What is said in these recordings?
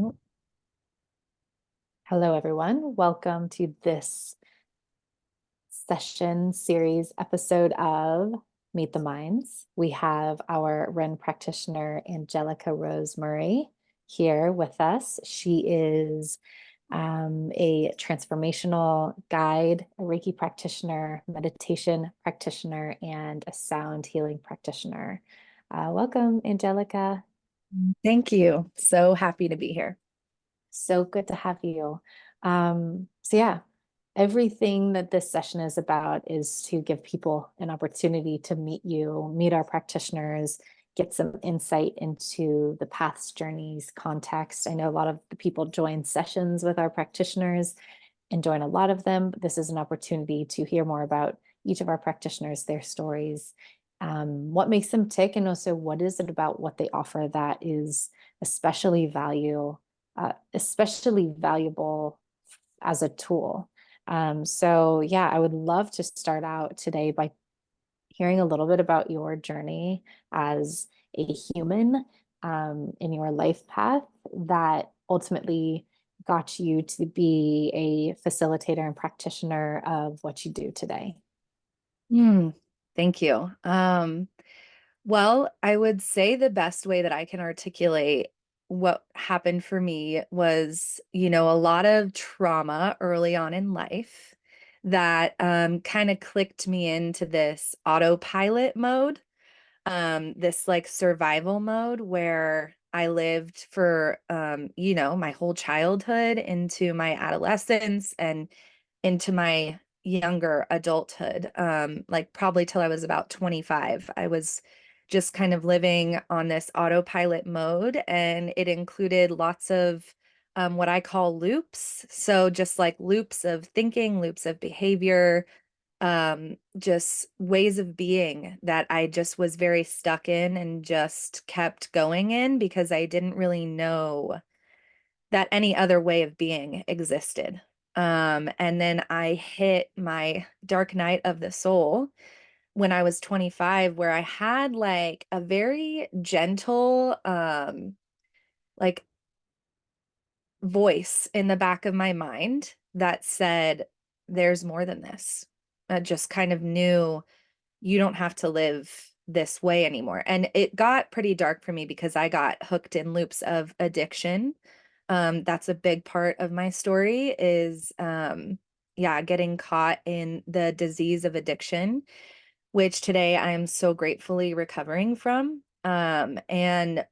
Oh, hello, everyone. Welcome to this session series episode of Meet the Minds. We have our Ren practitioner, Angelica Rose Murray, here with us. She is a transformational guide, a Reiki practitioner, meditation practitioner, and a sound healing practitioner. Welcome, Angelica. Thank you. So happy to be here. So good to have you. So everything that this session is about is to give people an opportunity to meet you, meet our practitioners, get some insight into the paths, journeys, context. I know a lot of the people join sessions with our practitioners and join a lot of them, but this is an opportunity to hear more about each of our practitioners, their stories, what makes them tick, and also what is it about what they offer that is especially especially valuable as a tool. I would love to start out today by hearing a little bit about your journey as a human in your life path that ultimately got you to be a facilitator and practitioner of what you do today. Hmm. Thank you. Well, I would say the best way that I can articulate what happened for me was, a lot of trauma early on in life that kind of clicked me into this autopilot mode, this like survival mode where I lived for, my whole childhood into my adolescence and into my younger adulthood, like probably till I was about 25. I was just kind of living on this autopilot mode, and it included lots of what I call loops. So just like loops of thinking, loops of behavior, just ways of being that I just was very stuck in and just kept going in because I didn't really know that any other way of being existed. And then I hit my dark night of the soul when I was 25, where I had like a very gentle, like voice in the back of my mind that said, there's more than this. I just kind of knew you don't have to live this way anymore. And it got pretty dark for me because I got hooked in loops of addiction. That's a big part of my story is getting caught in the disease of addiction, which today I am so gratefully recovering from. And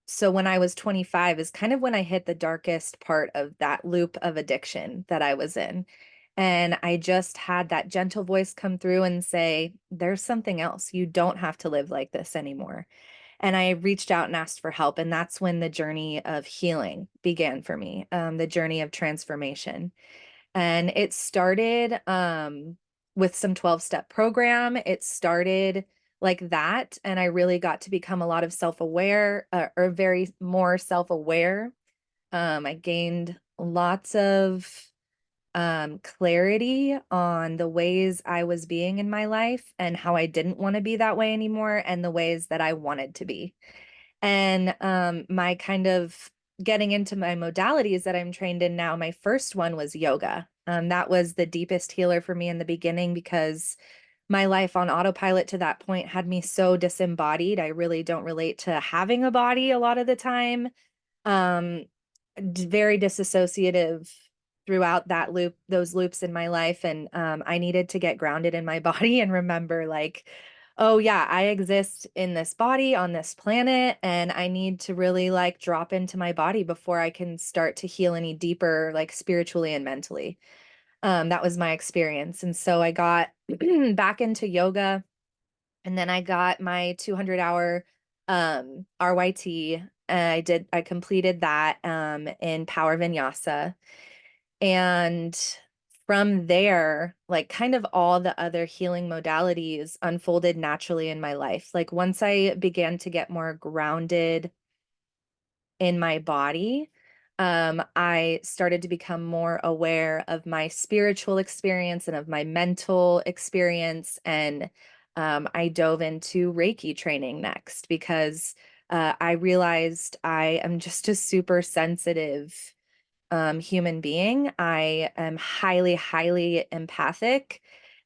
so when I was 25 is kind of when I hit the darkest part of that loop of addiction that I was in. And I just had that gentle voice come through and say, there's something else. You don't have to live like this anymore. And I reached out and asked for help. And that's when the journey of healing began for me, the journey of transformation. And it started with some 12-step program. It started like that. And I really got to become a lot of self-aware, or very more self-aware. I gained lots of clarity on the ways I was being in my life and how I didn't want to be that way anymore, and the ways that I wanted to be. And my kind of getting into my modalities that I'm trained in now, my first one was yoga. That was the deepest healer for me in the beginning because my life on autopilot to that point had me so disembodied. I really don't relate to having a body a lot of the time. Um, Very disassociative throughout those loops in my life. And I needed to get grounded in my body and remember, like, oh yeah, I exist in this body on this planet, and I need to really like drop into my body before I can start to heal any deeper, like spiritually and mentally. That was my experience. And so I got back into yoga, and then I got my 200-hour RYT. I completed that in Power Vinyasa. And from there, like kind of all the other healing modalities unfolded naturally in my life. Like once I began to get more grounded in my body, I started to become more aware of my spiritual experience and of my mental experience. And I dove into Reiki training next because I realized I am just a super sensitive human being. I am highly, highly empathic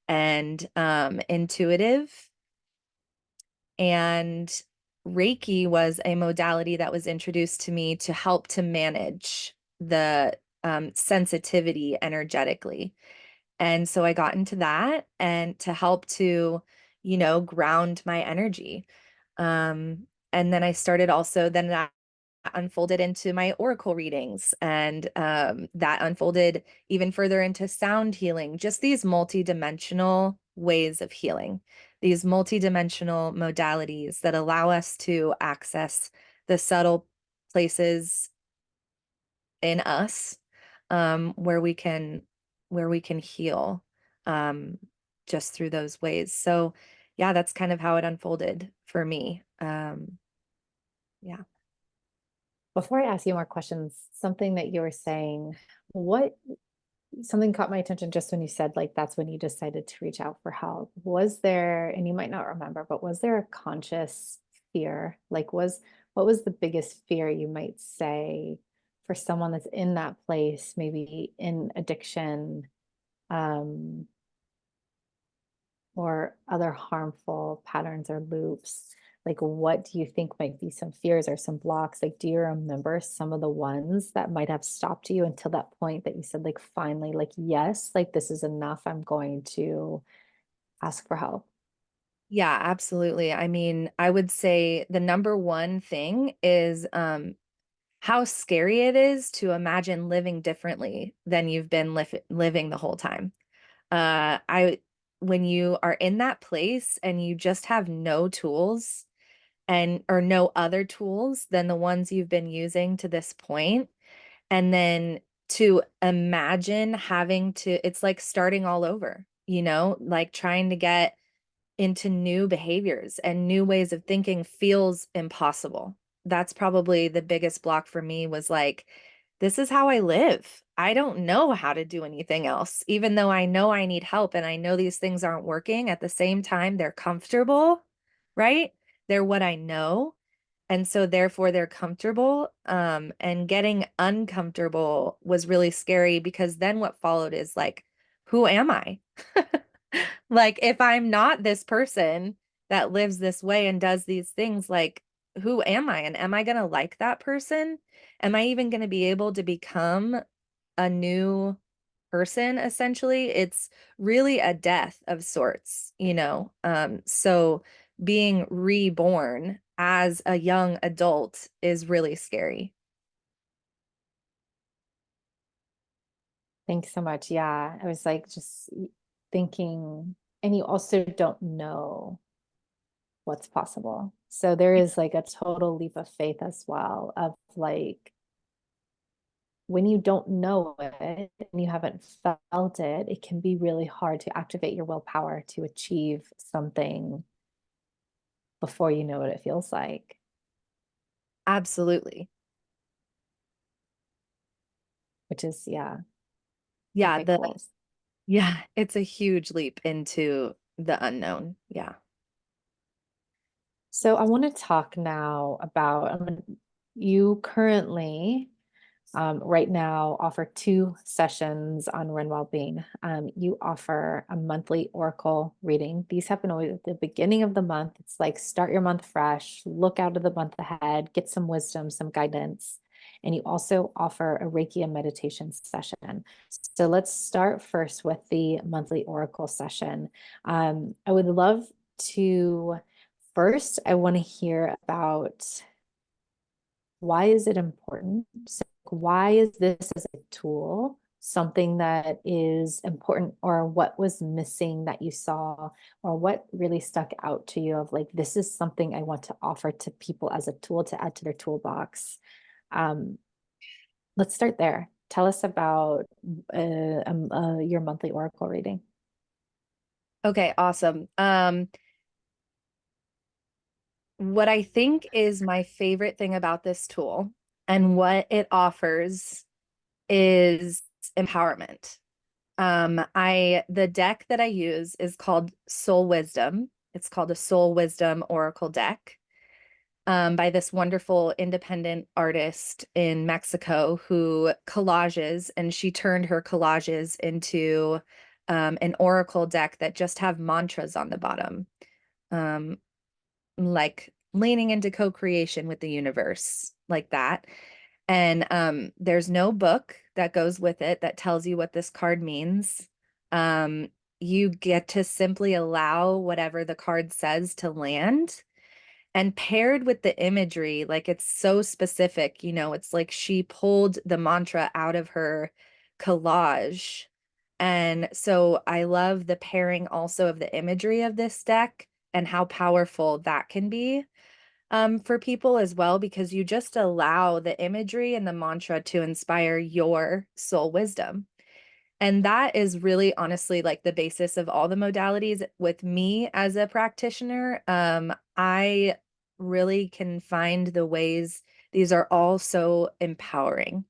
and intuitive. And Reiki was a modality that was introduced to me to help to manage the sensitivity energetically. And so I got into that and to help to, ground my energy. And then I started also, then that unfolded into my oracle readings, and that unfolded even further into sound healing, just these multidimensional ways of healing, these multidimensional modalities that allow us to access the subtle places in us, where we can heal, um, just through those ways. So yeah, that's kind of how it unfolded for me. Yeah. Before I ask you more questions, something that you were saying, what something caught my attention just when you said like that's when you decided to reach out for help. Was there, and you might not remember, but was there a conscious fear? Like what was the biggest fear you might say for someone that's in that place, maybe in addiction, um, or other harmful patterns or loops? Like, what do you think might be some fears or some blocks? Like, do you remember some of the ones that might have stopped you until that point that you said, like, finally, like, yes, like, this is enough. I'm going to ask for help. Yeah, absolutely. I mean, I would say the number one thing is how scary it is to imagine living differently than you've been living the whole time. I When you are in that place and you just have no tools and or no other tools than the ones you've been using to this point, and then to imagine having to, it's like starting all over, like trying to get into new behaviors and new ways of thinking feels impossible. That's probably the biggest block for me, was like, this is how I live. I don't know how to do anything else, even though I know I need help and I know these things aren't working. At the same time, they're comfortable, right? They're what I know. And so therefore they're comfortable. And getting uncomfortable was really scary, because then what followed is like, who am I? Like, if I'm not this person that lives this way and does these things, like, who am I? And am I going to like that person? Am I even going to be able to become a new person, essentially? It's really a death of sorts, So being reborn as a young adult is really scary. Thanks so much. Yeah. I was like just thinking, and you also don't know what's possible. So there is like a total leap of faith as well of like, when you don't know it and you haven't felt it, it can be really hard to activate your willpower to achieve something before you know what it feels like, Absolutely. which is, yeah, a Yeah, big risk. it's a huge leap into the unknown. Yeah. So I want to talk now about you currently right now offer two sessions on Ren Wellbeing. You offer a monthly oracle reading. These happen always at the beginning of the month. It's like start your month fresh, look out of the month ahead, get some wisdom, some guidance. And you also offer a Reiki and meditation session. So let's start first with the monthly oracle session. I would love to first, I want to hear about why is it important? So why is this as a tool something that is important, or what was missing that you saw, or what really stuck out to you of like, this is something I want to offer to people as a tool to add to their toolbox. Um, let's start there. Tell us about your monthly oracle reading. Okay, awesome. What I think is my favorite thing about this tool and what it offers is empowerment. The deck that I use is called Soul Wisdom. It's called a Soul Wisdom Oracle deck. by this wonderful independent artist in Mexico who collages, and she turned her collages into an oracle deck that just have mantras on the bottom, um, like leaning into co-creation with the universe, like that. And there's no book that goes with it that tells you what this card means. Um, you get to simply allow whatever the card says to land. And paired with the imagery, like it's so specific, it's like she pulled the mantra out of her collage. And so I love the pairing also of the imagery of this deck and how powerful that can be for people as well, because you just allow the imagery and the mantra to inspire your soul wisdom. And that is really honestly like the basis of all the modalities with me as a practitioner. I really can find the ways these are all so empowering.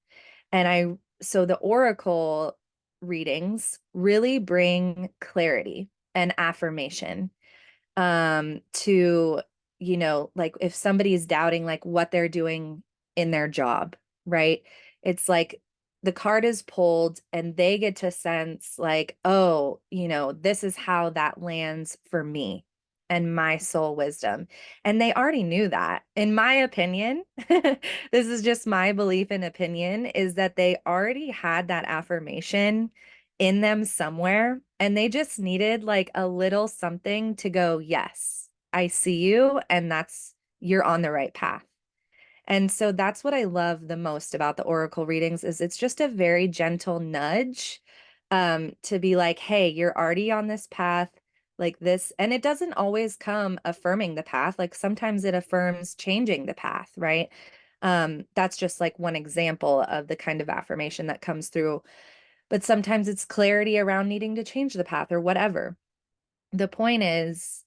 So the oracle readings really bring clarity and affirmation to, like if somebody's doubting like what they're doing in their job, right? It's like the card is pulled and they get to sense like, oh, this is how that lands for me and my soul wisdom. And they already knew that. In my opinion, this is just my belief and opinion, is that they already had that affirmation in them somewhere, and they just needed like a little something to go, yes, I see you, and you're on the right path. And so that's what I love the most about the oracle readings, is it's just a very gentle nudge to be like, hey, you're already on this path like this. And it doesn't always come affirming the path. Like sometimes it affirms changing the path, right? That's just like one example of the kind of affirmation that comes through. But sometimes it's clarity around needing to change the path or whatever. The point is,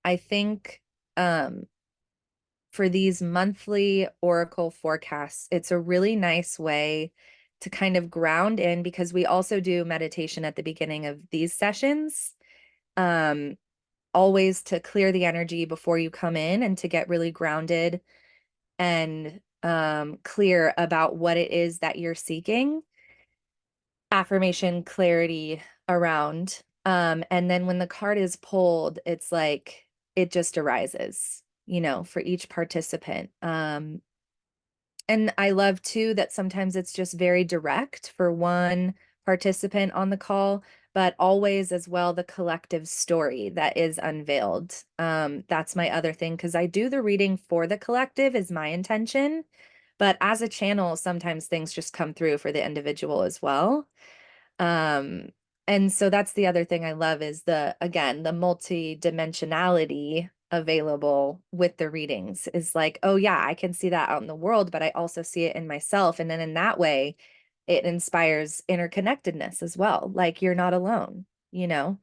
I think for these monthly oracle forecasts, it's a really nice way to kind of ground in, because we also do meditation at the beginning of these sessions, um, always to clear the energy before you come in and to get really grounded and clear about what it is that you're seeking. Affirmation, clarity around. And then when the card is pulled, it's like it just arises, for each participant. And I love too that sometimes it's just very direct for one participant on the call, but always as well the collective story that is unveiled. That's my other thing, because I do the reading for the collective is my intention, but as a channel, sometimes things just come through for the individual as well. Um, and so that's the other thing I love, is again, the multi-dimensionality available with the readings is like, oh yeah, I can see that out in the world, but I also see it in myself. And then in that way, it inspires interconnectedness as well. Like you're not alone, you know?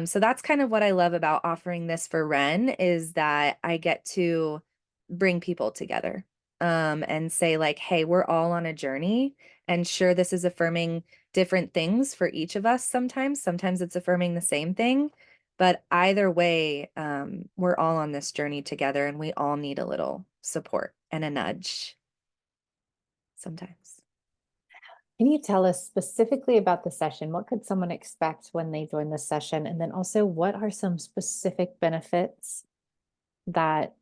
So that's kind of what I love about offering this for Ren, is that I get to bring people together, and say like, hey, we're all on a journey. And sure, this is affirming different things for each of us sometimes. Sometimes it's affirming the same thing. But either way, we're all on this journey together, and we all need a little support and a nudge sometimes. Can you tell us specifically about the session? What could someone expect when they join the session? And then also, what are some specific benefits that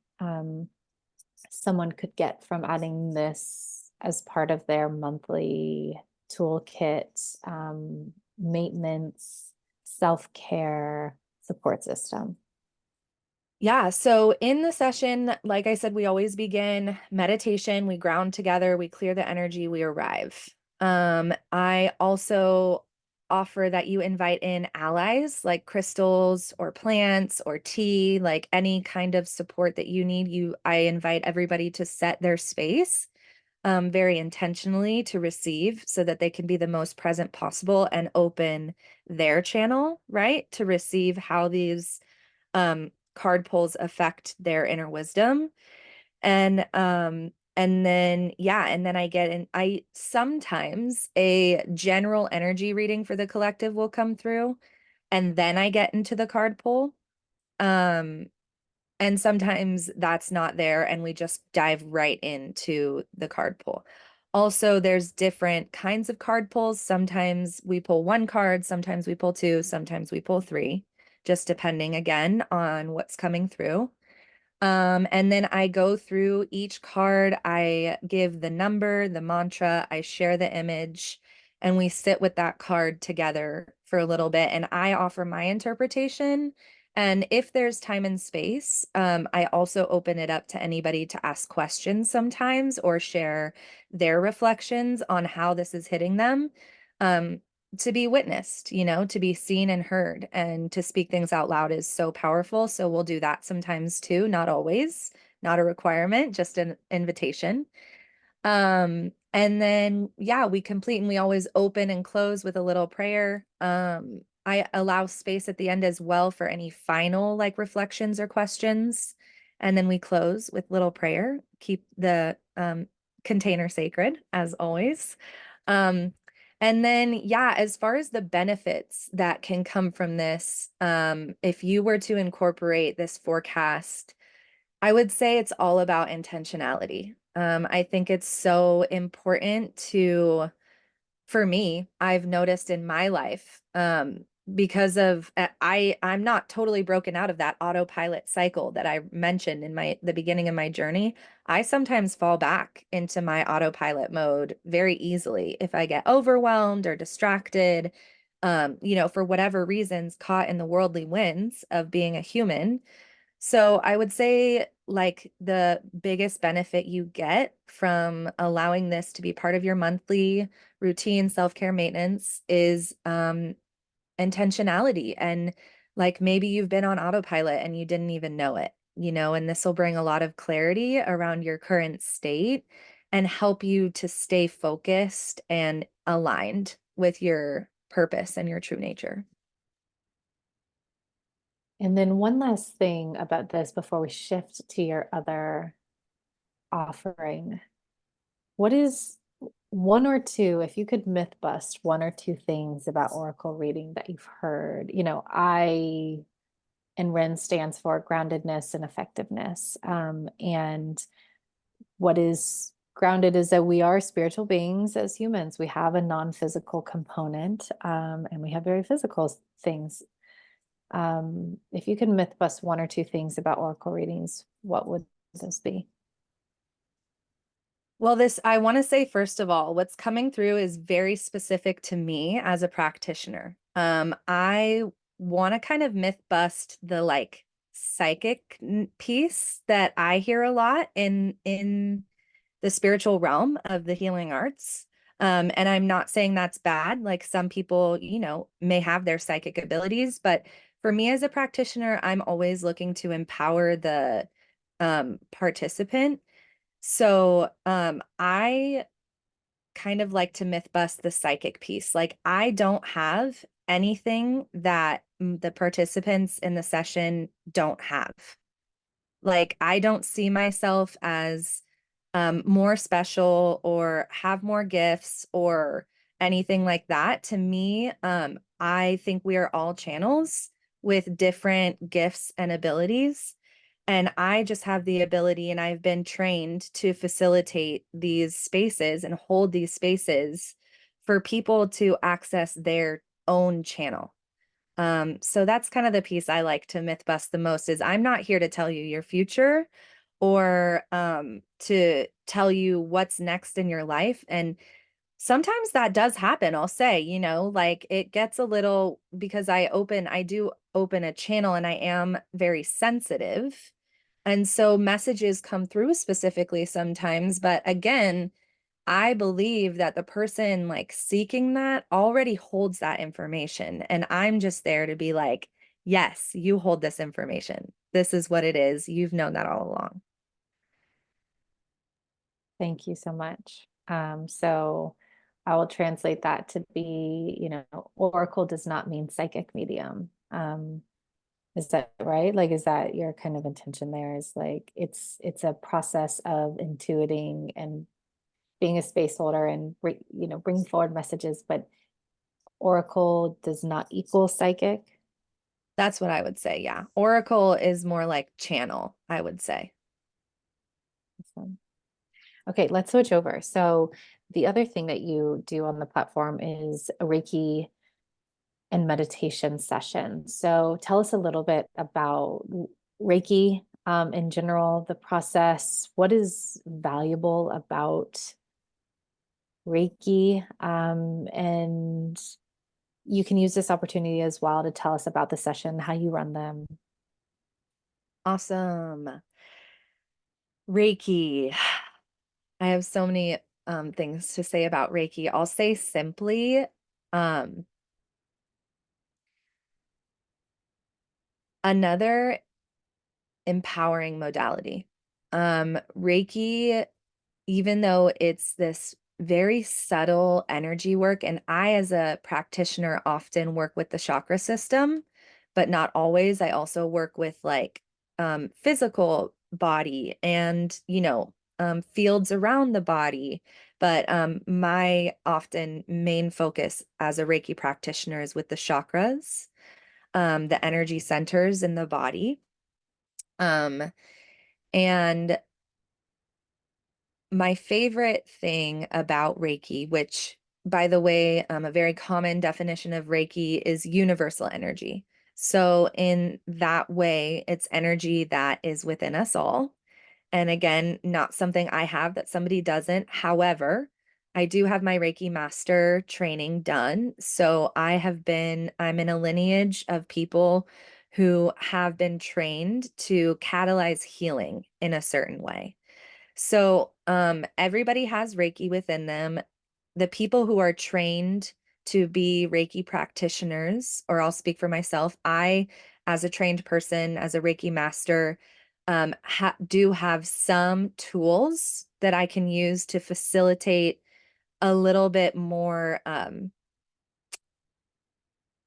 someone could get from adding this as part of their monthly toolkit, maintenance, self-care support system? Yeah, so in the session, like I said, we always begin meditation, we ground together, we clear the energy, we arrive. I also offer that you invite in allies like crystals or plants or tea, like any kind of support that you need. I invite everybody to set their space very intentionally to receive, so that they can be the most present possible and open their channel, right? To receive how these card pulls affect their inner wisdom. And then yeah, and then I sometimes a general energy reading for the collective will come through, and then I get into the card pull. Um And sometimes that's not there, and we just dive right into the card pull. Also, there's different kinds of card pulls. Sometimes we pull one card, sometimes we pull two, sometimes we pull three, just depending again on what's coming through. And then I go through each card, I give the number, the mantra, I share the image, and we sit with that card together for a little bit. And I offer my interpretation. And if there's time and space, I also open it up to anybody to ask questions sometimes or share their reflections on how this is hitting them. Um, to be witnessed, to be seen and heard, and to speak things out loud is so powerful. So we'll do that sometimes too, not always, not a requirement, just an invitation. And then, yeah, we complete and we always open and close with a little prayer. I allow space at the end as well for any final like reflections or questions. And then we close with little prayer, keep the container sacred as always. Um, and then, yeah, as far as the benefits that can come from this, if you were to incorporate this forecast, I would say it's all about intentionality. I think it's so important for me, I've noticed in my life, because of I'm not totally broken out of that autopilot cycle that I mentioned in the beginning of my journey. I sometimes fall back into my autopilot mode very easily if I get overwhelmed or distracted, for whatever reasons, caught in the worldly winds of being a human. So I would say like the biggest benefit you get from allowing this to be part of your monthly routine self-care maintenance is intentionality. And like maybe you've been on autopilot and you didn't even know it, and this will bring a lot of clarity around your current state and help you to stay focused and aligned with your purpose and your true nature. And then one last thing about this before we shift to your other offering. What is one or two, if you could myth bust one or two things about Oracle reading that you've heard? I and Ren stands for groundedness and effectiveness. And what is grounded is that we are spiritual beings as humans. We have a non-physical component, and we have very physical things. If you could myth bust one or two things about Oracle readings, what would those be? Well, I want to say, first of all, what's coming through is very specific to me as a practitioner. I want to kind of myth bust the like psychic piece that I hear a lot in the spiritual realm of the healing arts. And I'm not saying that's bad. Like some people, may have their psychic abilities, but for me as a practitioner, I'm always looking to empower the participant. So, I kind of like to myth bust the psychic piece. Like, I don't have anything that the participants in the session don't have. Like, I don't see myself as more special or have more gifts or anything like that. To me, I think we are all channels with different gifts and abilities. And I just have the ability, and I've been trained to facilitate these spaces and hold these spaces for people to access their own channel. So that's kind of the piece I like to myth bust the most is I'm not here to tell you your future or to tell you what's next in your life. And sometimes that does happen, I'll say, like it gets a little because I do open a channel and I am very sensitive. And so messages come through specifically sometimes, but again, I believe that the person like seeking that already holds that information. And I'm just there to be like, yes, you hold this information. This is what it is. You've known that all along. Thank you so much. So I will translate that to be, Oracle does not mean psychic medium. Is that right? Like, is that your kind of intention there? Is like it's a process of intuiting and being a space holder and bringing forward messages, but Oracle does not equal psychic. That's what I would say. Yeah. Oracle is more like channel, I would say. Awesome. Okay, let's switch over. So the other thing that you do on the platform is a Reiki and meditation session. So tell us a little bit about Reiki in general, the process. What is valuable about Reiki? And you can use this opportunity as well to tell us about the session, how you run them. Awesome. Reiki. I have so many things to say about Reiki. I'll say simply, um, another empowering modality. Reiki, even though it's this very subtle energy work, and I, as a practitioner, often work with the chakra system, but not always. I also work with like physical body and, fields around the body. But my often main focus as a Reiki practitioner is with the chakras, the energy centers in the body. Um, and my favorite thing about Reiki, which, by the way, a very common definition of Reiki is universal energy. So, in that way, it's energy that is within us all. And again, not something I have that somebody doesn't. However, I do have my Reiki master training done. So, I'm in a lineage of people who have been trained to catalyze healing in a certain way. So, everybody has Reiki within them. The people who are trained to be Reiki practitioners, or I'll speak for myself, I, as a trained person, as a Reiki master, do have some tools that I can use to facilitate a little bit more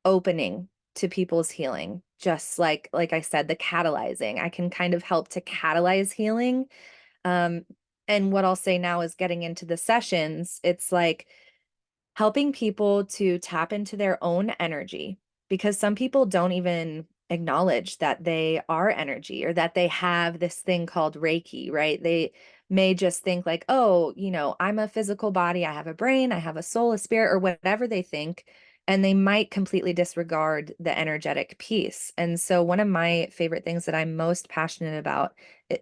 opening to people's healing. Just like I said, the catalyzing. I can kind of help to catalyze healing. um, and what I'll say now is getting into the sessions, it's like helping people to tap into their own energy, because some people don't even acknowledge that they are energy or that they have this thing called Reiki, right? They may just think like, oh, I'm a physical body, I have a brain, I have a soul, a spirit, or whatever they think. And they might completely disregard the energetic piece. And so, one of my favorite things that I'm most passionate about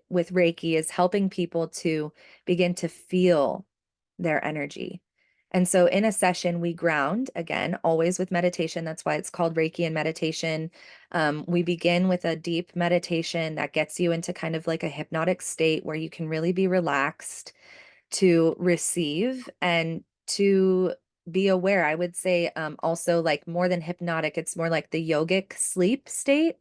with Reiki is helping people to begin to feel their energy. And so in a session, we ground again, always with meditation. That's why it's called Reiki and meditation. We begin with a deep meditation that gets you into kind of like a hypnotic state where you can really be relaxed to receive and to be aware. I would say also, like, more than hypnotic, it's more like the yogic sleep state.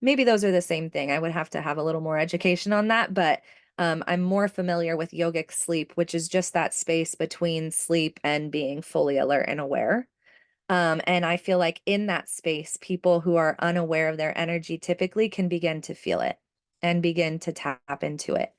Maybe those are the same thing. I would have to have a little more education on that, but I'm more familiar with yogic sleep, which is just that space between sleep and being fully alert and aware. And I feel like in that space, people who are unaware of their energy typically can begin to feel it and begin to tap into it.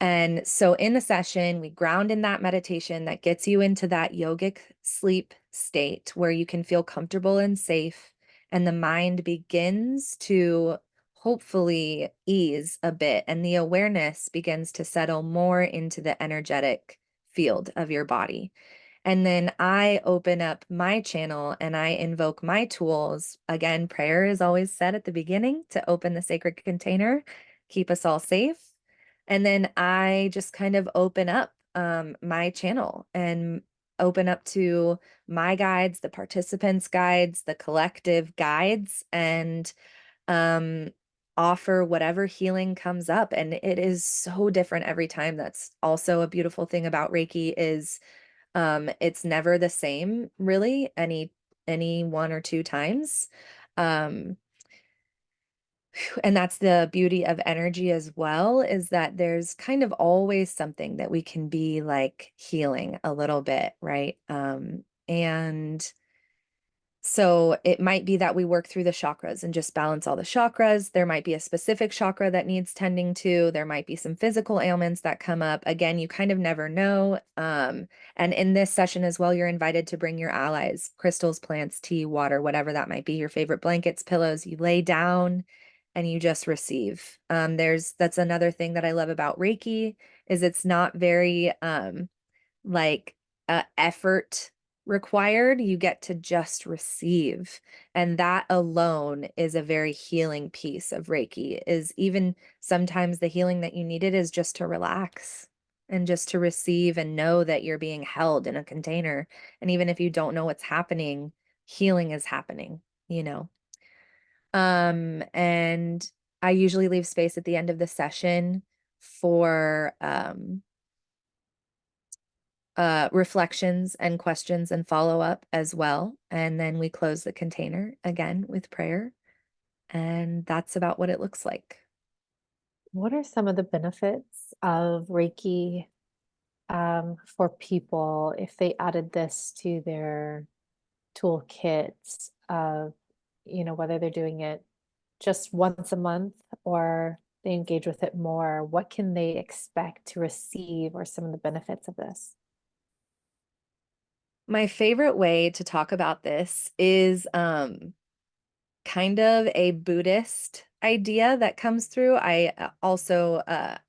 And so in the session, we ground in that meditation that gets you into that yogic sleep state where you can feel comfortable and safe, and the mind begins to hopefully ease a bit, and the awareness begins to settle more into the energetic field of your body. And then I open up my channel and I invoke my tools. Again, prayer is always said at the beginning to open the sacred container, keep us all safe. And then I just kind of open up my channel and open up to my guides, the participants' guides, the collective guides, and um, offer whatever healing comes up. And it is so different every time. That's also a beautiful thing about Reiki is it's never the same, really, any one or two times. Um, and that's the beauty of energy as well, is that there's kind of always something that we can be like healing a little bit, right? And So it might be that we work through the chakras and just balance all the chakras. There might be a specific chakra that needs tending to. There might be some physical ailments that come up. Again, you kind of never know. And in this session as well, you're invited to bring your allies, crystals, plants, tea, water, whatever that might be, your favorite blankets, pillows. You lay down and you just receive. That's another thing that I love about Reiki is it's not very like effort required. You get to just receive. And that alone is a very healing piece of Reiki, is even sometimes the healing that you needed is just to relax and just to receive and know that you're being held in a container. And even if you don't know what's happening, healing is happening, you know. And I usually leave space at the end of the session for reflections and questions and follow up as well. And then we close the container again with prayer. And that's about what it looks like. What are some of the benefits of Reiki for people if they added this to their toolkits of, whether they're doing it just once a month or they engage with it more? What can they expect to receive or some of the benefits of this? My favorite way to talk about this is kind of a Buddhist idea that comes through. I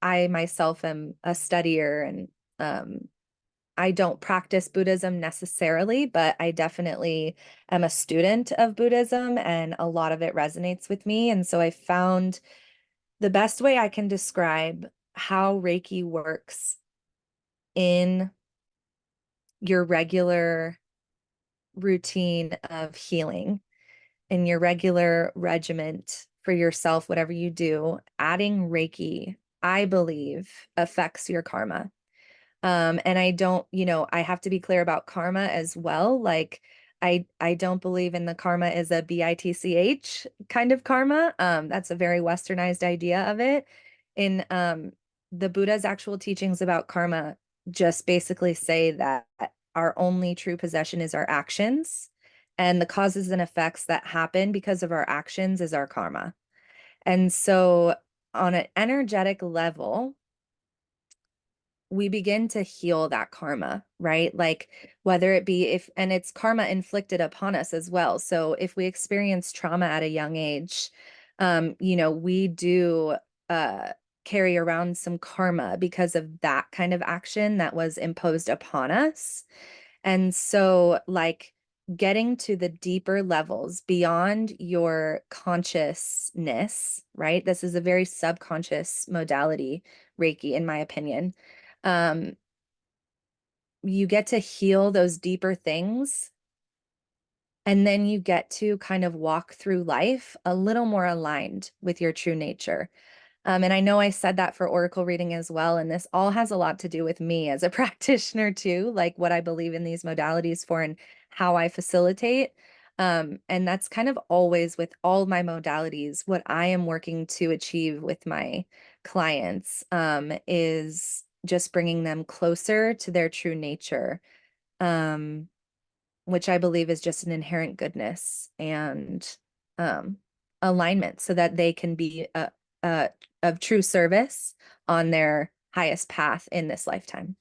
myself am a studier and I don't practice Buddhism necessarily, but I definitely am a student of Buddhism and a lot of it resonates with me. And so I found the best way I can describe how Reiki works in your regular routine of healing, in your regular regiment for yourself, whatever you do, adding Reiki, I believe, affects your karma. And I don't, I have to be clear about karma as well. Like I don't believe in the karma is a bitch kind of karma. That's a very westernized idea of it. In the Buddha's actual teachings about karma just basically say that our only true possession is our actions, and the causes and effects that happen because of our actions is our karma. And so on an energetic level, we begin to heal that karma, right? Like whether it be and it's karma inflicted upon us as well. So if we experience trauma at a young age, we do uh carry around some karma because of that kind of action that was imposed upon us. And so like getting to the deeper levels beyond your consciousness, right? This is a very subconscious modality, Reiki, in my opinion. um, you get to heal those deeper things. And then you get to kind of walk through life a little more aligned with your true nature. And I know I said that for oracle reading as well. And this all has a lot to do with me as a practitioner too, like what I believe in these modalities for and how I facilitate. And that's kind of always with all my modalities, what I am working to achieve with my clients is just bringing them closer to their true nature, um, which I believe is just an inherent goodness and um, alignment so that they can be a, of true service on their highest path in this lifetime.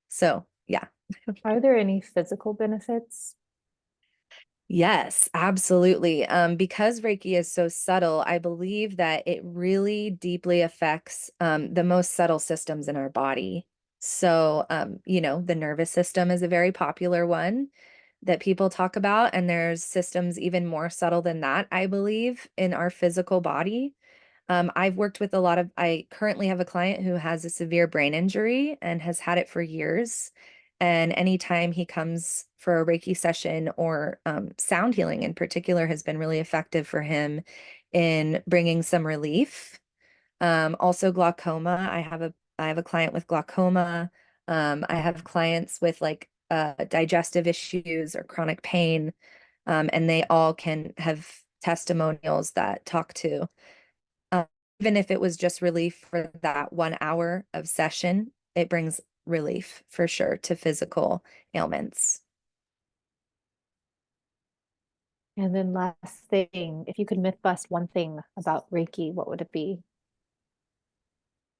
So, yeah. Are there any physical benefits? Yes, absolutely. Because Reiki is so subtle, I believe that it really deeply affects the most subtle systems in our body. So, the nervous system is a very popular one that people talk about, and there's systems even more subtle than that, I believe, in our physical body. I've worked with I currently have a client who has a severe brain injury and has had it for years. And anytime he comes for a Reiki session or sound healing in particular has been really effective for him in bringing some relief. Also glaucoma. I have a client with glaucoma. I have clients with like digestive issues or chronic pain. And they all can have testimonials that talk to um, even if it was just relief for that 1 hour of session, it brings relief for sure to physical ailments. And then last thing, if you could myth bust one thing about Reiki, what would it be?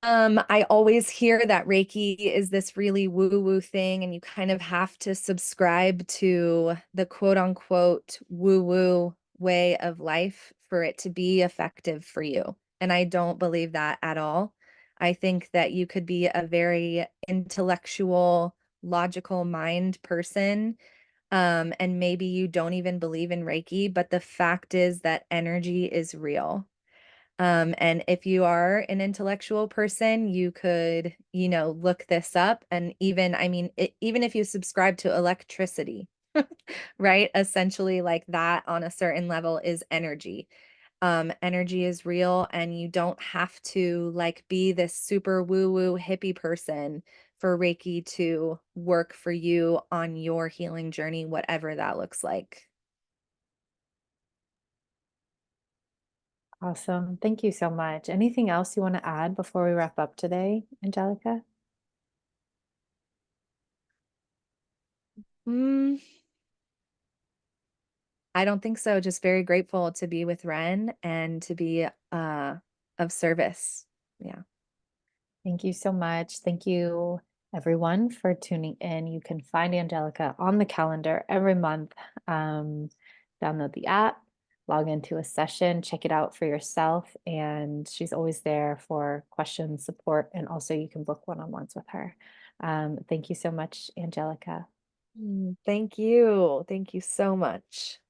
I always hear that Reiki is this really woo-woo thing, and you kind of have to subscribe to the quote unquote woo-woo way of life for it to be effective for you. And I don't believe that at all. I think that you could be a very intellectual, logical mind person, and maybe you don't even believe in Reiki, but the fact is that energy is real. And if you are an intellectual person, you could, look this up. And even, I mean, even if you subscribe to electricity, right? Essentially, like that on a certain level is energy. Energy is real, and you don't have to like be this super woo-woo hippie person for Reiki to work for you on your healing journey, whatever that looks like. Awesome. Thank you so much. Anything else you want to add before we wrap up today, Angelica? Mm, I don't think so. Just very grateful to be with Ren and to be of service. Yeah. Thank you so much. Thank you, everyone, for tuning in. You can find Angelica on the calendar every month. Um, Download the app, log into a session, check it out for yourself. And she's always there for questions, support, and also you can book one-on-ones with her. Thank you so much, Angelica. Thank you. Thank you so much.